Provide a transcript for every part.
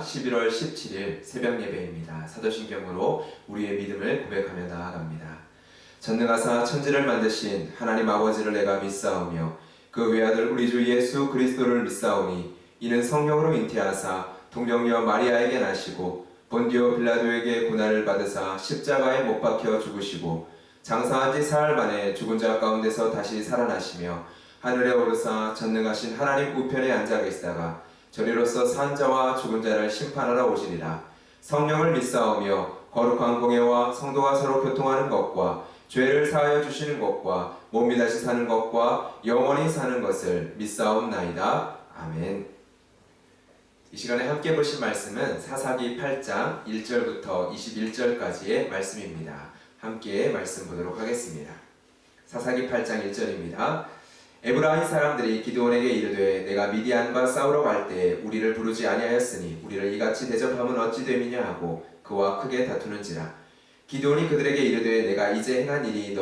주일입니다. 11월 17일 새벽 예배입니다. 사도신경으로 우리의 믿음을 고백하며 나아갑니다. 전능하사 천지를 만드신 하나님 아버지를 내가 믿사오며 그 외아들 우리 주 예수 그리스도를 믿사오니 이는 성령으로 잉태하사 동정녀 마리아에게 나시고 본디오 빌라도에게 고난을 받으사 십자가에 못 박혀 죽으시고 장사한 지 사흘 만에 죽은 자 가운데서 다시 살아나시며 하늘에 오르사 전능하신 하나님 우편에 앉아 계시다가 저리로서 산 자와 죽은 자를 심판하러 오시리라. 성령을 믿사오며 거룩한 공예와 성도가 서로 교통하는 것과 죄를 사하여 주시는 것과 몸이 다시 사는 것과 영원히 사는 것을 믿사옵나이다. 아멘. 이 시간에 함께 보실 말씀은 사사기 8장 1절부터 21절까지의 말씀입니다. 함께 말씀 보도록 하겠습니다. 사사기 8장 1절입니다. 에브라임 사람들이 기드온에게 이르되 내가 미디안과 싸우러 갈 때에 우리를 부르지 아니하였으니 우리를 이같이 대접함은 어찌 됨이냐 하고 그와 크게 다투는지라. 기드온이 그들에게 이르되 내가 이제 행한 일이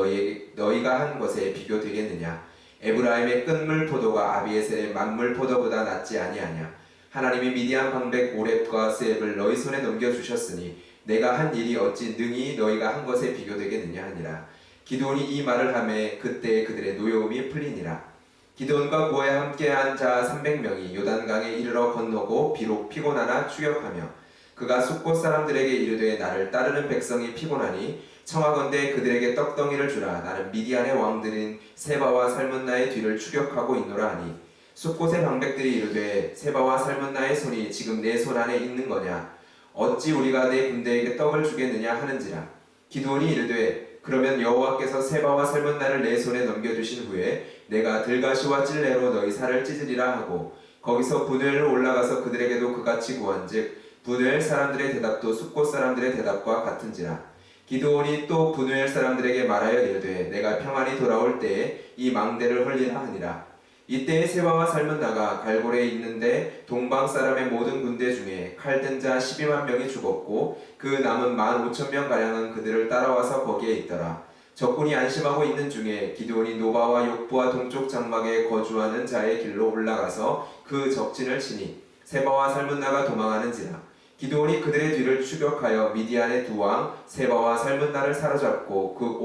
너희가 한 것에 비교되겠느냐. 에브라임의 끈물 포도가 아비에셀의 만물 포도보다 낫지 아니하냐. 하나님이 미디안 방백 오렙과 스앱을 너희 손에 넘겨주셨으니 내가 한 일이 어찌 능히 너희가 한 것에 비교되겠느냐 하니라. 기드온이 이 말을 하매 그때 그들의 노여움이 풀리니라. 기드온과 그와 함께한 자 300명이 요단강에 이르러 건너고 비록 피곤하나 추격하며 그가 숫곳 사람들에게 이르되 나를 따르는 백성이 피곤하니 청하건대 그들에게 떡덩이를 주라. 나는 미디안의 왕들인 세바와 살문나의 뒤를 추격하고 있노라 하니 숫곳의 방백들이 이르되 세바와 살문나의 손이 지금 내 손 안에 있는 거냐. 어찌 우리가 내 군대에게 떡을 주겠느냐 하는지라. 기드온이 이르되 그러면 여호와께서 세바와 살문나를 내 손에 넘겨주신 후에 내가 들가시와 찔레로 너희 살을 찢으리라 하고 거기서 분회를 올라가서 그들에게도 그같이 구한즉 분회엘 사람들의 대답도 숫곳 사람들의 대답과 같은지라. 기드온이 또 분회엘 사람들에게 말하여 이르되 내가 평안히 돌아올 때에 이 망대를 헐리라 하니라. 이때에 세바와 살문나가 갈골에 있는데 동방 사람의 모든 군대 중에 칼든 자 12만 명이 죽었고 그 남은 15,000명가량은 그들을 따라와서 거기에 있더라. 적군이 안심하고 있는 중에 기드온이 노바와 욕부와 동쪽 장막에 거주하는 자의 길로 올라가서 그 적진을 치니 세바와 살문나가 도망하는지라. 기드온이 그들의 뒤를 추격하여 미디안의 두 왕 세바와 살문나를 사로잡고 그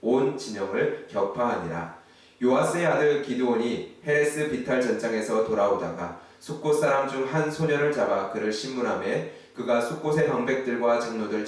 온 진영을 격파하니라. 요아스의 아들 기드온이 헤레스 비탈 전장에서 돌아오다가 숫곳 사람 중 한 소년을 잡아 그를 신문하매 그가 숫곳의 방백들과 장로들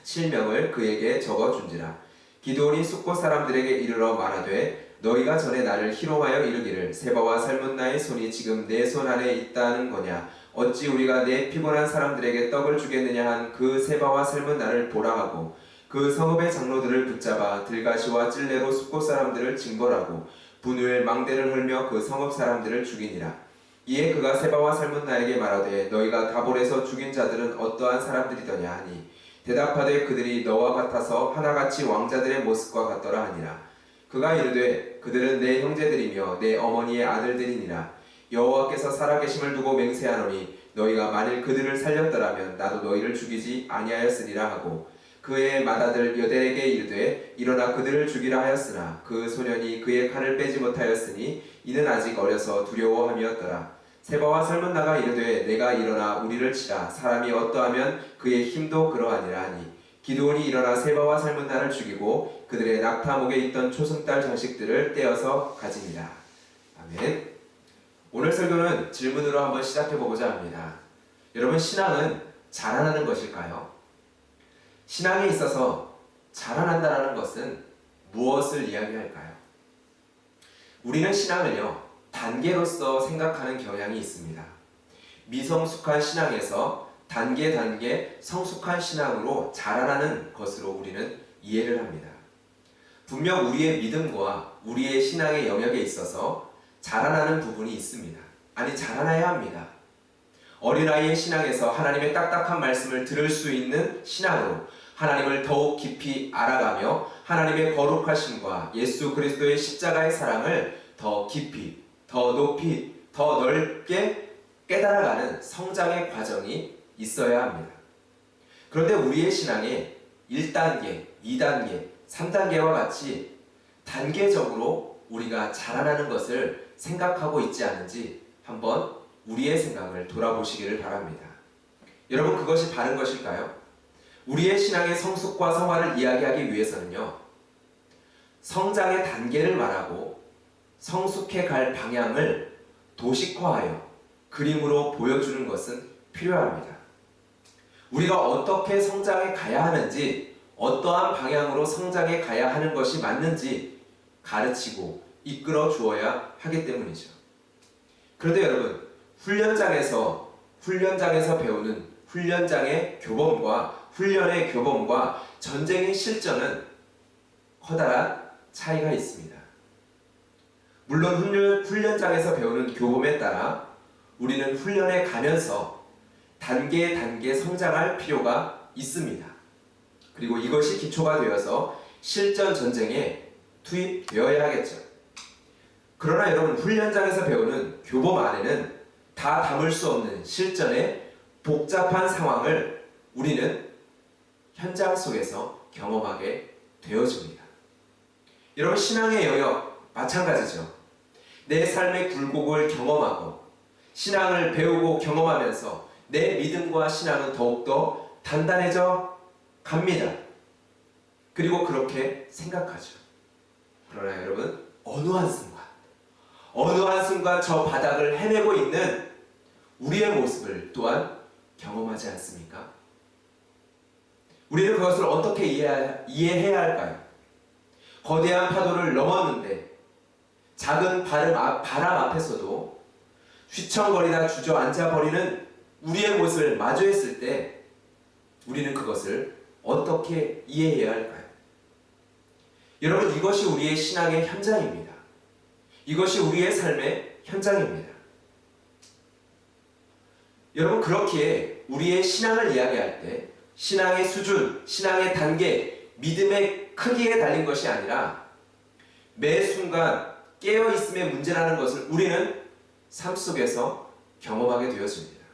77명을 그에게 적어준지라. 기드온이 숫곳 사람들에게 이르러 말하되 너희가 전에 나를 희롱하여 이르기를 세바와 살문나의 손이 지금 내 손 안에 있다는 거냐. 어찌 우리가 내 피곤한 사람들에게 떡을 주겠느냐 한 그 세바와 살문나를 보라 하고 그 성읍의 장로들을 붙잡아 들가시와 찔레로 숫곳 사람들을 징벌하고 분우엘 망대를 헐며 그 성읍 사람들을 죽이니라. 이에 그가 세바와 살문나에게 말하되 너희가 다볼에서 죽인 자들은 어떠한 사람들이더냐 하니 대답하되 그들이 너와 같아서 하나같이 왕자들의 모습과 같더라 하니라. 그가 이르되 그들은 내 형제들이며 내 어머니의 아들들이니라. 여호와께서 살아계심을 두고 맹세하노니 너희가 만일 그들을 살렸더라면 나도 너희를 죽이지 아니하였으리라 하고 그의 맏아들 여델에게 이르되 일어나 그들을 죽이라 하였으나 그 소년이 그의 칼을 빼지 못하였으니 이는 아직 어려서 두려워함이었더라. 세바와 살문나가 이르되 내가 일어나 우리를 치라. 사람이 어떠하면 그의 힘도 그러하니라 하니 기드온이 일어나 세바와 살문나를 죽이고 그들의 낙타목에 있던 초승달 장식들을 떼어서 가지니라. 아멘. 오늘 설교는 질문으로 한번 시작해보고자 합니다. 여러분, 신앙은 자라나는 것일까요? 신앙에 있어서 자라난다는 것은 무엇을 이야기할까요? 우리는 신앙을요, 단계로서 생각하는 경향이 있습니다. 미성숙한 신앙에서 단계 성숙한 신앙으로 자라나는 것으로 우리는 이해를 합니다. 분명 우리의 믿음과 우리의 신앙의 영역에 있어서 자라나는 부분이 있습니다. 아니, 자라나야 합니다. 어린아이의 신앙에서 하나님의 딱딱한 말씀을 들을 수 있는 신앙으로 하나님을 더욱 깊이 알아가며 하나님의 거룩하심과 예수 그리스도의 십자가의 사랑을 더 깊이, 더 높이, 더 넓게 깨달아가는 성장의 과정이 있어야 합니다. 그런데 우리의 신앙에 1단계, 2단계, 3단계와 같이 단계적으로 우리가 자라나는 것을 생각하고 있지 않은지 한번 우리의 생각을 돌아보시기를 바랍니다. 여러분, 그것이 바른 것일까요? 우리의 신앙의 성숙과 성화를 이야기하기 위해서는요, 성장의 단계를 말하고 성숙해 갈 방향을 도식화하여 그림으로 보여주는 것은 필요합니다. 우리가 어떻게 성장해 가야 하는지, 어떠한 방향으로 성장해 가야 하는 것이 맞는지 가르치고 이끌어 주어야 하기 때문이죠. 그런데 여러분, 훈련장에서 배우는 훈련장의 교범과 훈련의 교범과 전쟁의 실전은 커다란 차이가 있습니다. 물론 훈련장에서 배우는 교범에 따라 우리는 훈련에 가면서 단계 성장할 필요가 있습니다. 그리고 이것이 기초가 되어서 실전 전쟁에 투입되어야 하겠죠. 그러나 여러분, 훈련장에서 배우는 교범 안에는 다 담을 수 없는 실전의 복잡한 상황을 우리는 현장 속에서 경험하게 되어집니다. 여러분, 신앙의 영역 마찬가지죠. 내 삶의 굴곡을 경험하고 신앙을 배우고 경험하면서 내 믿음과 신앙은 더욱더 단단해져 갑니다. 그리고 그렇게 생각하죠. 그러나 여러분, 어느 한순간 저 바닥을 헤매고 있는 우리의 모습을 또한 경험하지 않습니까? 우리는 그것을 어떻게 이해해야 할까요? 거대한 파도를 넘었는데 작은 바람 앞에서도 휘청거리다 주저앉아 버리는 우리의 모습을 마주했을 때 우리는 그것을 어떻게 이해해야 할까요? 여러분, 이것이 우리의 신앙의 현장입니다. 이것이 우리의 삶의 현장입니다. 여러분, 그렇기에 우리의 신앙을 이야기할 때 신앙의 수준, 신앙의 단계, 믿음의 크기에 달린 것이 아니라 매 순간 깨어있음의 문제라는 것을 우리는 삶 속에서 경험하게 되어집니다.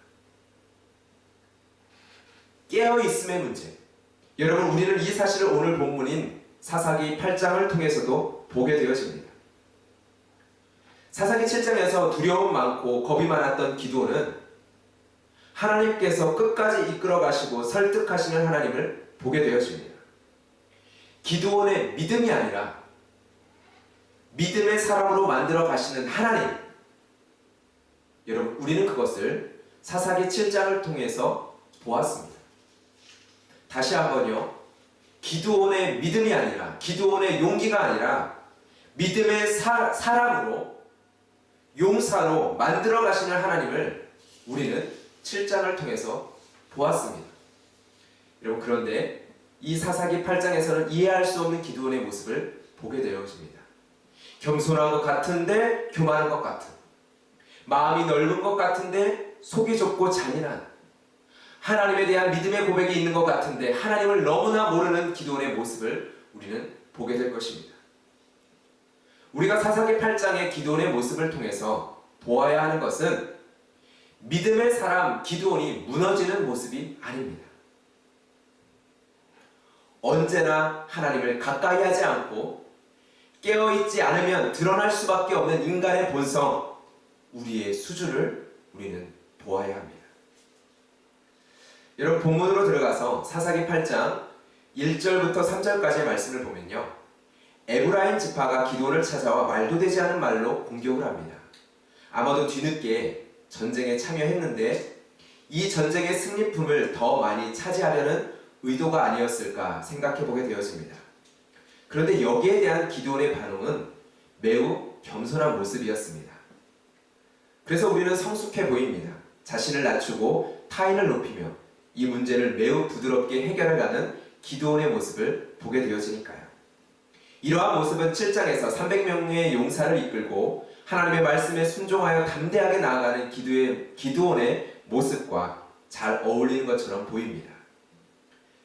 깨어있음의 문제. 여러분, 우리는 이 사실을 오늘 본문인 사사기 8장을 통해서도 보게 되어집니다. 사사기 7장에서 두려움 많고 겁이 많았던 기드온은 하나님께서 끝까지 이끌어 가시고 설득하시는 하나님을 보게 되어집니다. 기드온의 믿음이 아니라 믿음의 사람으로 만들어 가시는 하나님. 여러분, 우리는 그것을 사사기 7장을 통해서 보았습니다. 다시 한번요. 기드온의 믿음이 아니라, 기드온의 용기가 아니라 믿음의 사람으로, 용사로 만들어 가시는 하나님을 우리는 7장을 통해서 보았습니다. 여러분, 그런데 이 사사기 8장에서는 이해할 수 없는 기드온의 모습을 보게 되어집니다. 겸손한 것 같은데 교만한 것 같은, 마음이 넓은 것 같은데 속이 좁고 잔인한, 하나님에 대한 믿음의 고백이 있는 것 같은데 하나님을 너무나 모르는 기드온의 모습을 우리는 보게 될 것입니다. 우리가 사사기 8장의 기드온의 모습을 통해서 보아야 하는 것은 믿음의 사람 기드온이 무너지는 모습이 아닙니다. 언제나 하나님을 가까이 하지 않고 깨어있지 않으면 드러날 수밖에 없는 인간의 본성, 우리의 수준을 우리는 보아야 합니다. 여러분, 본문으로 들어가서 사사기 8장 1절부터 3절까지의 말씀을 보면요, 에브라임 지파가 기드온을 찾아와 말도 되지 않은 말로 공격을 합니다. 아마도 뒤늦게 전쟁에 참여했는데 이 전쟁의 승리품을 더 많이 차지하려는 의도가 아니었을까 생각해 보게 되어집니다. 그런데 여기에 대한 기드온의 반응은 매우 겸손한 모습이었습니다. 그래서 우리는 성숙해 보입니다. 자신을 낮추고 타인을 높이며 이 문제를 매우 부드럽게 해결해가는 기드온의 모습을 보게 되어지니까요. 이러한 모습은 7장에서 300명의 용사를 이끌고 하나님의 말씀에 순종하여 담대하게 나아가는 기드온의 모습과 잘 어울리는 것처럼 보입니다.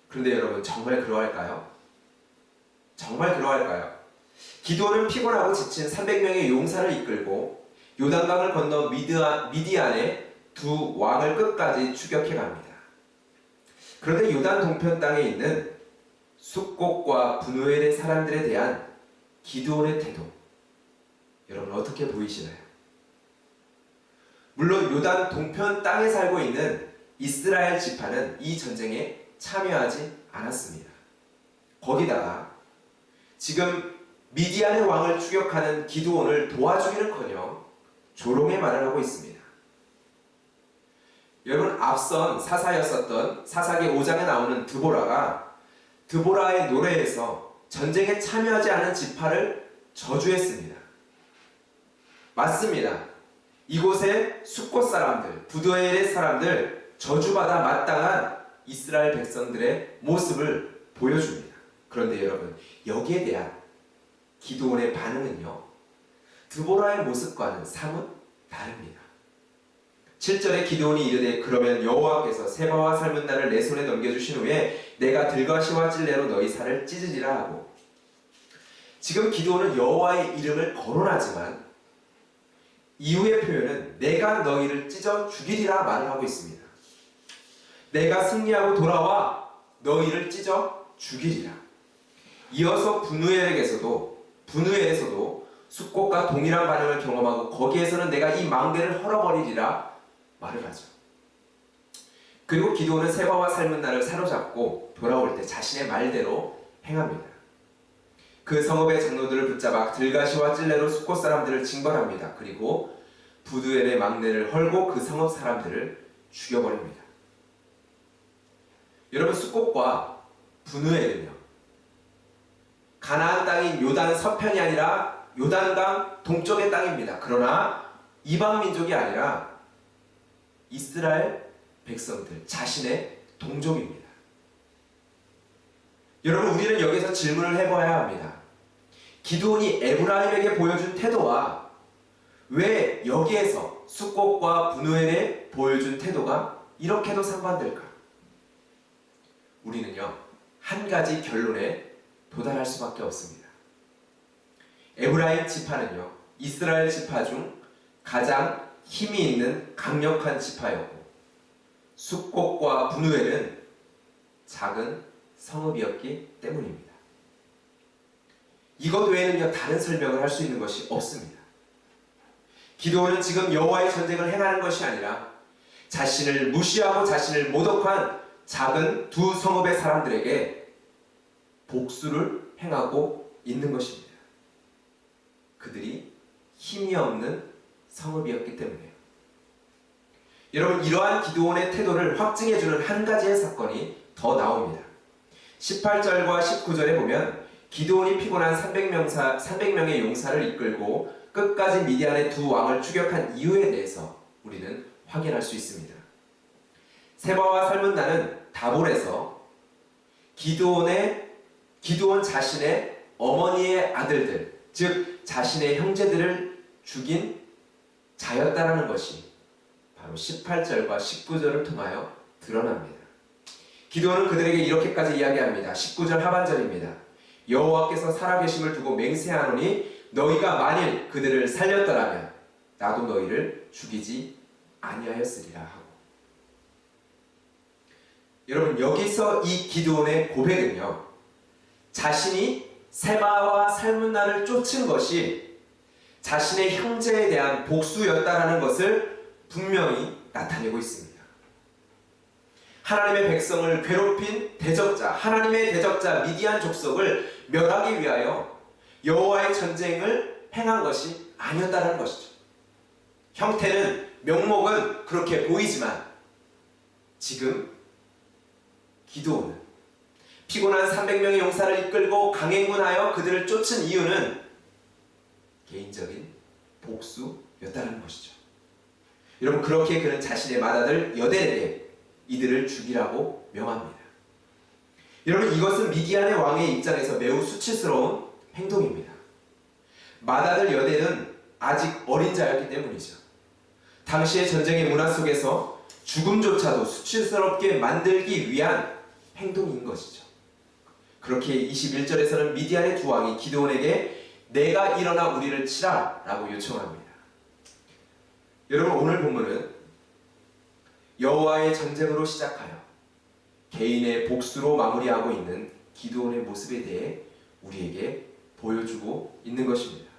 그런데 여러분, 정말 그러할까요? 정말 그러할까요? 기드온은 피곤하고 지친 300명의 용사를 이끌고 요단강을 건너 미디안의 두 왕을 끝까지 추격해 갑니다. 그런데 요단 동편 땅에 있는 숫곡과 분우엘의 사람들에 대한 기드온의 태도, 여러분 어떻게 보이시나요? 물론 요단 동편 땅에 살고 있는 이스라엘 지파는 이 전쟁에 참여하지 않았습니다. 거기다가 지금 미디안의 왕을 추격하는 기드온을 도와주기는커녕 조롱의 말을 하고 있습니다. 여러분, 앞선 사사였었던 사사기 5장에 나오는 드보라가 드보라의 노래에서 전쟁에 참여하지 않은 지파를 저주했습니다. 맞습니다. 이곳의 숫곳 사람들, 부두엘의 사람들 저주받아 마땅한 이스라엘 백성들의 모습을 보여줍니다. 그런데 여러분, 여기에 대한 기드온의 반응은요, 드보라의 모습과는 사뭇 다릅니다. 7절에 기드온이 이르되 그러면 여호와께서 세바와 살문나를 내 손에 넘겨주신 후에 내가 들과시와 찔레로 너희 살을 찢으리라 하고, 지금 기드온은 여호와의 이름을 거론하지만 이후의 표현은 내가 너희를 찢어 죽이리라 말을 하고 있습니다. 내가 승리하고 돌아와 너희를 찢어 죽이리라. 이어서 분우엘에서도 숫곳과 동일한 반응을 경험하고 거기에서는 내가 이 망대를 헐어버리리라 말을 하죠. 그리고 기드온은 세바와 살문나를 사로잡고 돌아올 때 자신의 말대로 행합니다. 그 성읍의 장로들을 붙잡아 들가시와 찔레로 숫곳 사람들을 징벌합니다. 그리고 부두엘의 망대를 헐고 그 성읍 사람들을 죽여버립니다. 여러분, 숫곳과 분우엘은요, 가나안 땅인 요단 서편이 아니라 요단강 동쪽의 땅입니다. 그러나 이방 민족이 아니라 이스라엘 백성들 자신의 동족입니다. 여러분, 우리는 여기서 질문을 해봐야 합니다. 기드온이 에브라임에게 보여준 태도와 왜 여기에서 숫곳과 분우엘에 보여준 태도가 이렇게도 상반될까? 우리는요, 한 가지 결론에 도달할 수밖에 없습니다. 에브라임 지파는요, 이스라엘 지파 중 가장 힘이 있는 강력한 지파였고, 숫곳과 분우엘은 작은 성읍이었기 때문입니다. 이것 외에는요, 다른 설명을 할 수 있는 것이 없습니다. 기드온은 지금 여호와의 전쟁을 행하는 것이 아니라 자신을 무시하고 자신을 모독한 작은 두 성읍의 사람들에게 복수를 행하고 있는 것입니다. 그들이 힘이 없는 성읍이었기 때문에요. 여러분, 이러한 기드온의 태도를 확증해주는 한 가지의 사건이 더 나옵니다. 18절과 19절에 보면 기드온이 피곤한 300명의 용사를 이끌고 끝까지 미디안의 두 왕을 추격한 이유에 대해서 우리는 확인할 수 있습니다. 세바와 살문나는 다볼에서 기드온 자신의 어머니의 아들들, 즉 자신의 형제들을 죽인 자였다라는 것이 바로 18절과 19절을 통하여 드러납니다. 기드온은 그들에게 이렇게까지 이야기합니다. 19절 하반절입니다. 여호와께서 살아계심을 두고 맹세하노니 너희가 만일 그들을 살렸더라면 나도 너희를 죽이지 아니하였으리라 하고, 여러분, 여기서 이 기드온의 고백은요, 자신이 세바와 살문나를 쫓은 것이 자신의 형제에 대한 복수였다라는 것을 분명히 나타내고 있습니다. 하나님의 백성을 괴롭힌 대적자, 하나님의 대적자 미디안 족속을 멸하기 위하여 여호와의 전쟁을 행한 것이 아니었다는 것이죠. 형태는, 명목은 그렇게 보이지만 지금 기드온은 피곤한 300명의 용사를 이끌고 강행군하여 그들을 쫓은 이유는 개인적인 복수였다는 것이죠. 여러분, 그렇게 그는 자신의 맏아들 여델에게 이들을 죽이라고 명합니다. 여러분, 이것은 미디안의 왕의 입장에서 매우 수치스러운 행동입니다. 맏아들 여델은 아직 어린 자였기 때문이죠. 당시의 전쟁의 문화 속에서 죽음조차도 수치스럽게 만들기 위한 행동인 것이죠. 그렇게 21절에서는 미디안의 두 왕이 기드온에게 내가 일어나 우리를 치라 라고 요청합니다. 여러분, 오늘 본문은 여호와의 전쟁으로 시작하여 개인의 복수로 마무리하고 있는 기드온의 모습에 대해 우리에게 보여주고 있는 것입니다.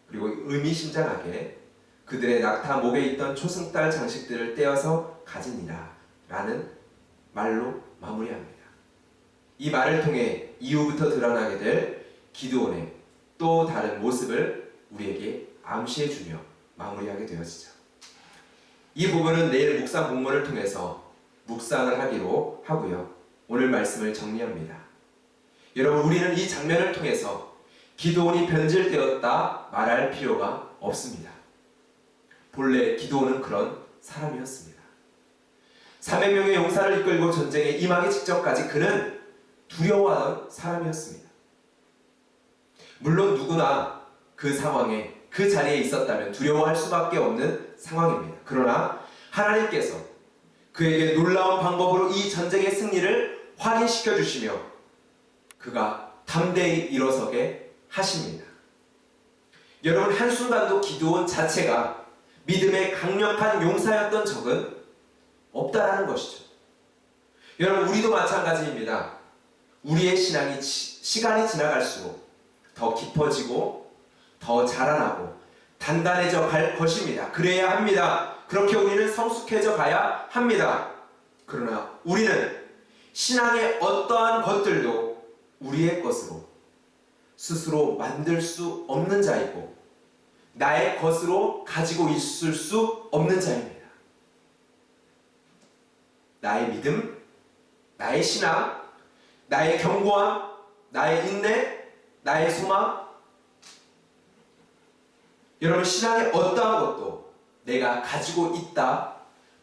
그리고 의미심장하게 그들의 낙타 목에 있던 초승달 장식들을 떼어서 가지니라 라는 말로 마무리합니다. 이 말을 통해 이후부터 드러나게 될 기드온의 또 다른 모습을 우리에게 암시해 주며 마무리하게 되어지죠. 이 부분은 내일 묵상 본문을 통해서 묵상을 하기로 하고요. 오늘 말씀을 정리합니다. 여러분, 우리는 이 장면을 통해서 기드온이 변질되었다 말할 필요가 없습니다. 본래 기드온은 그런 사람이었습니다. 300명의 용사를 이끌고 전쟁에 임하기 직전까지 그는 두려워하던 사람이었습니다. 물론 누구나 그 상황에 그 자리에 있었다면 두려워할 수밖에 없는 상황입니다. 그러나 하나님께서 그에게 놀라운 방법으로 이 전쟁의 승리를 확인시켜 주시며 그가 담대히 일어서게 하십니다. 여러분, 한순간도 기드온 자체가 믿음의 강력한 용사였던 적은 없다라는 것이죠. 여러분, 우리도 마찬가지입니다. 우리의 신앙이 시간이 지나갈수록 더 깊어지고 더 자라나고 단단해져 갈 것입니다. 그래야 합니다. 그렇게 우리는 성숙해져 가야 합니다. 그러나 우리는 신앙의 어떠한 것들도 우리의 것으로 스스로 만들 수 없는 자이고 나의 것으로 가지고 있을 수 없는 자입니다. 나의 믿음, 나의 신앙, 나의 견고함, 나의 인내, 나의 소망. 여러분, 신앙의 어떠한 것도 내가 가지고 있다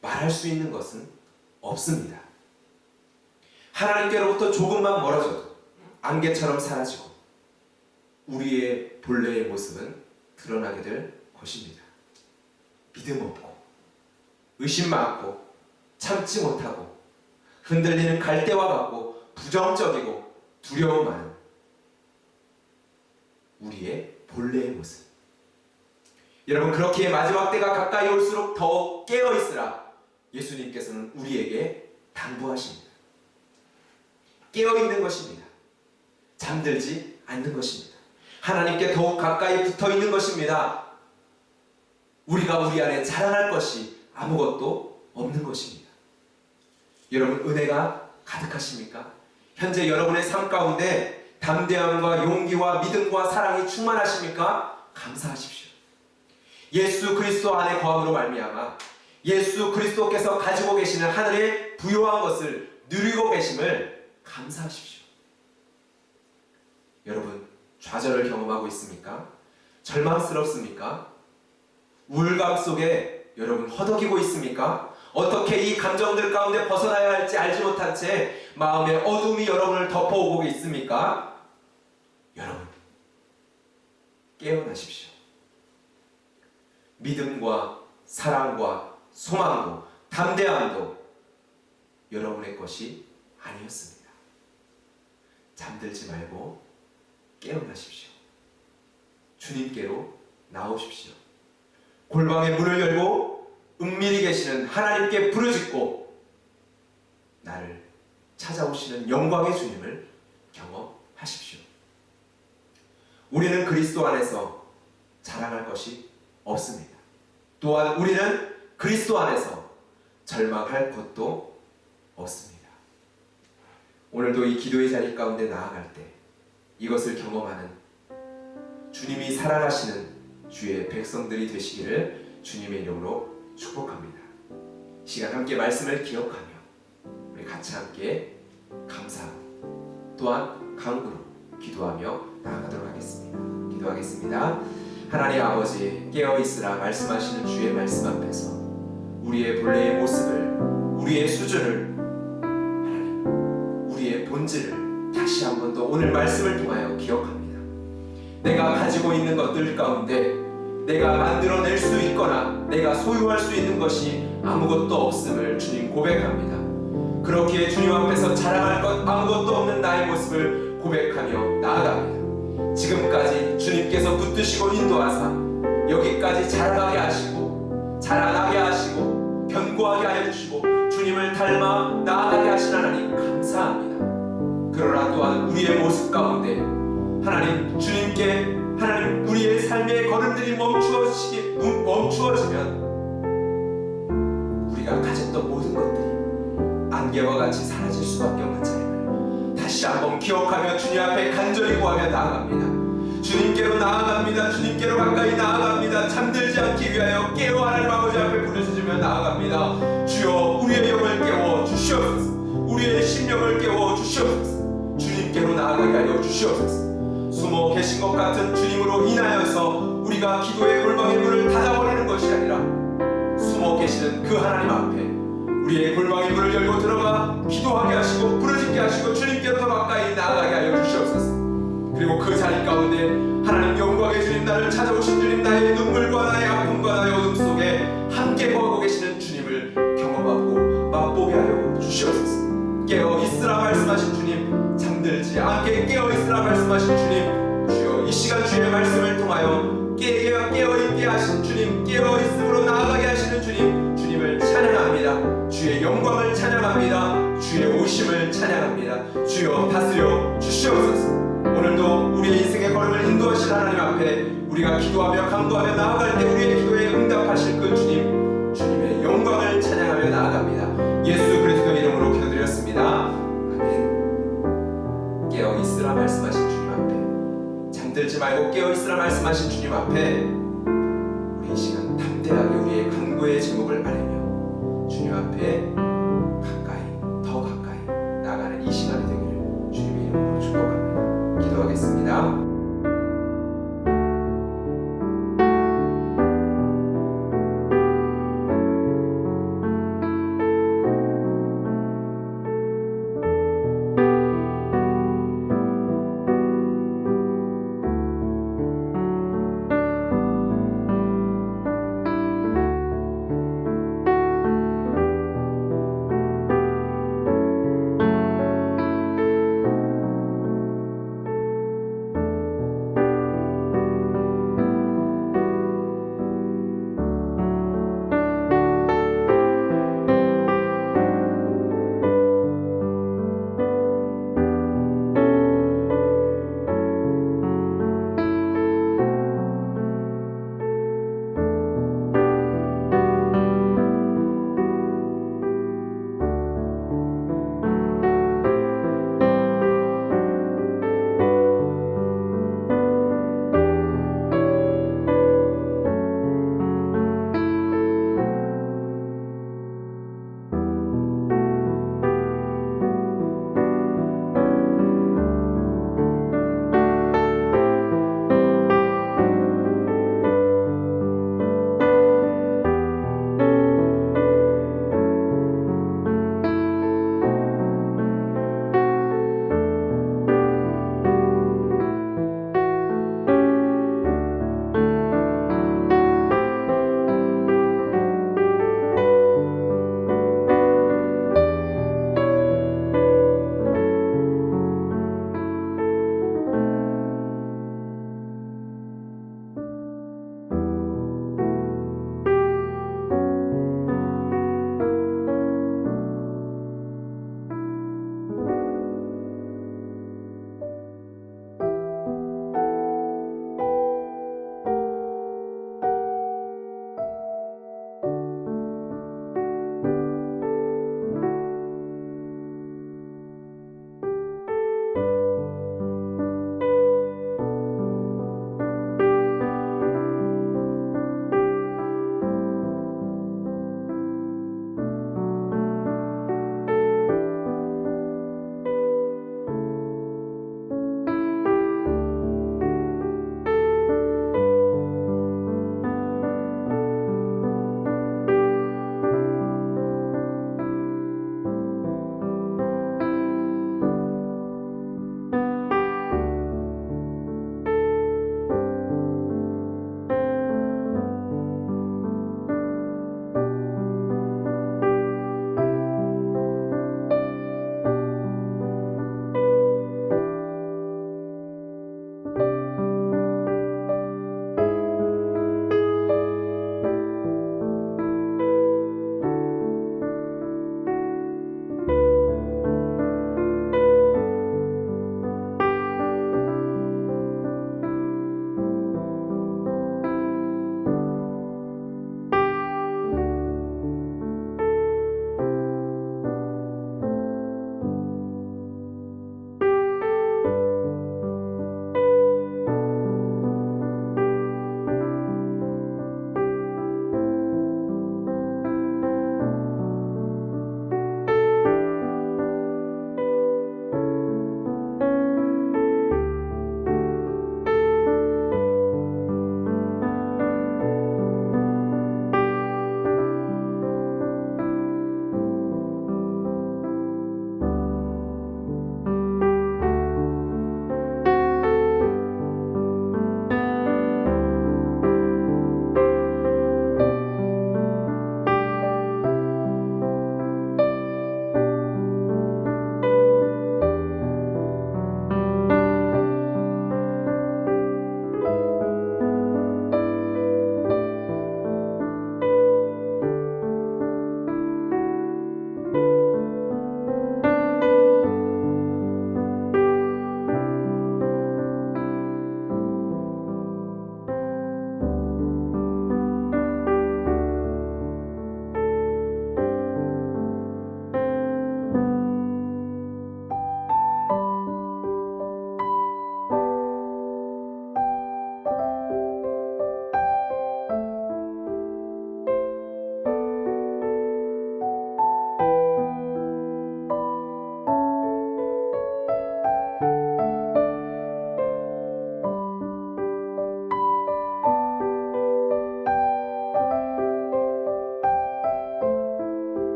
말할 수 있는 것은 없습니다. 하나님께로부터 조금만 멀어져도 안개처럼 사라지고 우리의 본래의 모습은 드러나게 될 것입니다. 믿음 없고 의심 많고 참지 못하고 흔들리는 갈대와 같고 부정적이고 두려움 많은 우리의 본래의 모습. 여러분, 그렇게 마지막 때가 가까이 올수록 더 깨어있으라 예수님께서는 우리에게 당부하십니다. 깨어있는 것입니다. 잠들지 않는 것입니다. 하나님께 더욱 가까이 붙어있는 것입니다. 우리가 우리 안에 자랑할 것이 아무것도 없는 것입니다. 여러분, 은혜가 가득하십니까? 현재 여러분의 삶 가운데 담대함과 용기와 믿음과 사랑이 충만하십니까? 감사하십시오. 예수 그리스도 안에 거함으로 말미암아 예수 그리스도께서 가지고 계시는 하늘의 부요한 것을 누리고 계심을 감사하십시오. 여러분, 좌절을 경험하고 있습니까? 절망스럽습니까? 우울감 속에 여러분 허덕이고 있습니까? 어떻게 이 감정들 가운데 벗어나야 할지 알지 못한 채 마음의 어둠이 여러분을 덮어오고 있습니까? 여러분, 깨어나십시오. 믿음과 사랑과 소망도 담대함도 여러분의 것이 아니었습니다. 잠들지 말고 깨어나십시오. 주님께로 나오십시오. 골방의 문을 열고 은밀히 계시는 하나님께 부르짖고 나를 찾아오시는 영광의 주님을 경험하십시오. 우리는 그리스도 안에서 자랑할 것이 없습니다. 또한 우리는 그리스도 안에서 절망할 것도 없습니다. 오늘도 이 기도의 자리 가운데 나아갈 때 이것을 경험하는 주님이 사랑하시는 주의 백성들이 되시기를 주님의 이름으로 축복합니다. 시간 함께 말씀을 기억하며 우리 같이 함께 감사하고 또한 간구로 기도하며 나아가도록 하겠습니다. 기도하겠습니다. 하나님 아버지, 깨어있으라 말씀하시는 주의 말씀 앞에서 우리의 본래의 모습을, 우리의 수준을, 하나님, 우리의 본질을 다시 한 번 더 오늘 말씀을 통하여 기억합니다. 내가 가지고 있는 것들 가운데 내가 만들어낼 수 있거나 내가 소유할 수 있는 것이 아무것도 없음을 주님 고백합니다. 그렇기에 주님 앞에서 자랑할 것 아무것도 없는 나의 모습을 고백하며 나아갑니다. 지금까지 주님께서 붙드시고 인도하사 여기까지 자라나게 하시고 자라나게 하시고 견고하게 하여 주시고 주님을 닮아 나아가게 하신 하나님 감사합니다. 그러나 또한 우리의 모습 가운데 하나님, 주님께 하나님 우리의 삶의 걸음들이 멈추어지면 우리가 가졌던 모든 것들이 안개와 같이 사라질 수밖에 없는 차임을 다시 한번 기억하며 주님 앞에 간절히 구하며 나아갑니다. 주님께로 나아갑니다. 주님께로 가까이 나아갑니다. 잠들지 않기 위하여 깨어 하나님 아버지 앞에 부르짖으며 나아갑니다. 주여, 우리의 영을 깨워 주시옵소서. 우리의 심령을 깨워 주시옵소서. 주님께로 나아가게 하여 주시옵소서. 숨어 계신 것 같은 주님으로 인하여서 우리가 기도의 골방의 문을 닫아버리는 것이 아니라 숨어 계시는 그 하나님 앞에 우리의 골방의 문을 열고 들어가 기도하게 하시고 부르짖게 하시고 주님께로 더 가까이 나아가게 하여 주시옵소서. 그리고 그 자리 가운데 하나님 영광의 주님, 나를 찾아오신 주님, 나의 눈물과 나의 아픔과 나의 어둠 속에 함께 거하고 계시는 주님을 경험하고 맛보게 하여 주시옵소서. 깨어 있으라 말씀하신 주님, 잠들지 않게 깨어 있으라 말씀하신 주님, 주여 이 시간 주의 말씀을 통하여 깨어있게 하신 주님, 깨어 있음으로 나아가게 하시는 주님, 주님을 찬양합니다. 주의 영광을 찬양합니다. 주의 오심을 찬양합니다. 주여 다스려 주시옵소서. 오늘도 우리의 인생의 걸음을 인도하실 하나님 앞에 우리가 기도하며 간구하며 나아갈 때 우리의 기도에 응답하실 그 주님, 주님의 영광을 찬양하며 나아갑니다. 예수 그리스도의 이름으로 기도드렸습니다. 아멘. 깨어 있으라 말씀하신 주님 앞에, 잠들지 말고 깨어 있으라 말씀하신 주님 앞에 우리 이 시간 담대하게 우리의 간구의 제목을 아뢰며 주님 앞에